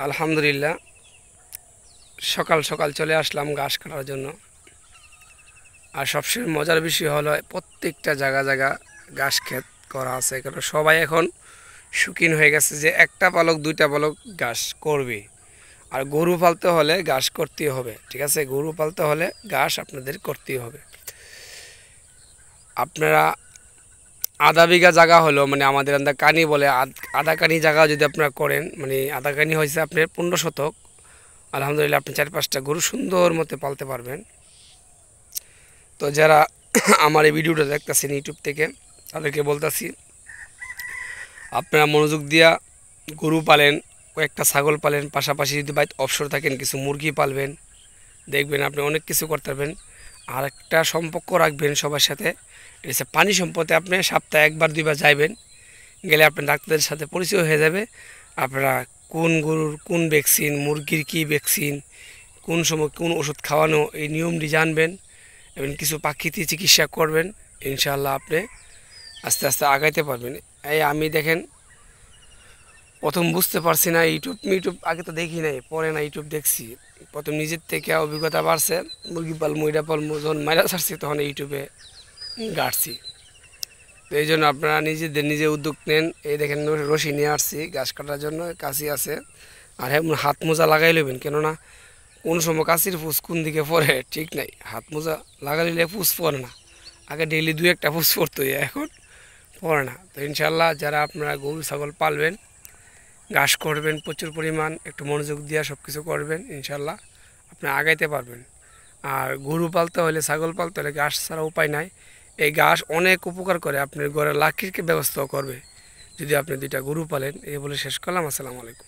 আলহামদুলিল্লাহ, সকাল সকাল চলে আসলাম ঘাস কাটার জন্য। আর সবচেয়ে মজার বিষয় হলো প্রত্যেকটা জায়গা জায়গা ঘাস ক্ষেত করা আছে, কারণ সবাই এখন শৌখিন হয়ে গেছে যে একটা পালক দুইটা পালক ঘাস করবে। আর গরু পালতে হলে ঘাস করতেই হবে, ঠিক আছে? গরু পালতে হলে ঘাস আপনাদের করতেই হবে। আপনারা আধা বিঘা জায়গা হলো, মানে আমাদের আন্দা কানি বলে, আধা কানি জায়গা যদি আপনারা করেন, মানে আধা কানি হয়েছে আপনার 15 শতক। আলহামদুলিল্লাহ, আপনি 4-5টা গরু সুন্দর মতো পালতে পারবেন। তো যারা আমার এই ভিডিওটা দেখতেছেন ইউটিউব থেকে, তাদেরকে বলতেছি, আপনারা মনোযোগ দিয়া গরু পালেন, কয়েকটা ছাগল পালেন, পাশাপাশি যদি বাড়িতে অবসর থাকেন কিছু মুরগি পালবেন, দেখবেন আপনি অনেক কিছু করতে পারবেন। আর একটা সম্পর্ক রাখবেন সবার সাথে, এটা হচ্ছে পানি সম্পদে। আপনি সপ্তাহে একবার দুইবার যাইবেন, গেলে আপনার ডাক্তারদের সাথে পরিচয় হয়ে যাবে। আপনারা কোন গরুর কোন ভ্যাকসিন, মুরগির কী ভ্যাকসিন, কোন সময় কোন ওষুধ খাওয়ানো, এই নিয়মটি জানবেন এবং কিছু প্রাকৃতিক চিকিৎসা করবেন। ইনশাআল্লাহ আপনি আস্তে আস্তে আগাইতে পারবেন। এই আমি দেখেন, প্রথম বুঝতে পারছি না, ইউটিউব আগে তো দেখি নাই, পরে না ইউটিউব দেখছি। প্রথম নিজের থেকে অভিজ্ঞতা বাড়ছে, মুরগি পাল মইরা পাল যখন মাইরা ছাড়ছি তখন ইউটিউবে গাড়ছি। তো এই জন্য আপনারা নিজেদের নিজে উদ্যোগ নেন। এই দেখেন রশি নিয়ে আসছি ঘাস কাটার জন্য, কাশি আছে। আর হ্যাঁ, হাত মোজা লাগাই লবেন, কেননা কোন সময় কাশির ফুস কোন দিকে পড়ে ঠিক নাই। হাত মোজা লাগাইলে ফুস পড়ে না, আগে ডেইলি 2-1টা ফুস পড়তো, এখন পড়ে না। তো ইনশাল্লাহ যারা আপনারা গরু ছাগল পালবেন, ঘাস করবেন প্রচুর পরিমাণ, একটু মনোযোগ দিয়ে সব কিছু করবেন, ইনশাল্লাহ আপনি আগাইতে পারবেন। আর গরু পালতে হলে, ছাগল পালতে হলে ঘাস ছাড়া উপায় নাই। এই ঘাস অনেক উপকার করে, আপনার ঘরে লাকড়ির ব্যবস্থাও করবে যদি আপনি 2টা গরু পালেন। এই বলে শেষ করলাম। আসসালামু আলাইকুম।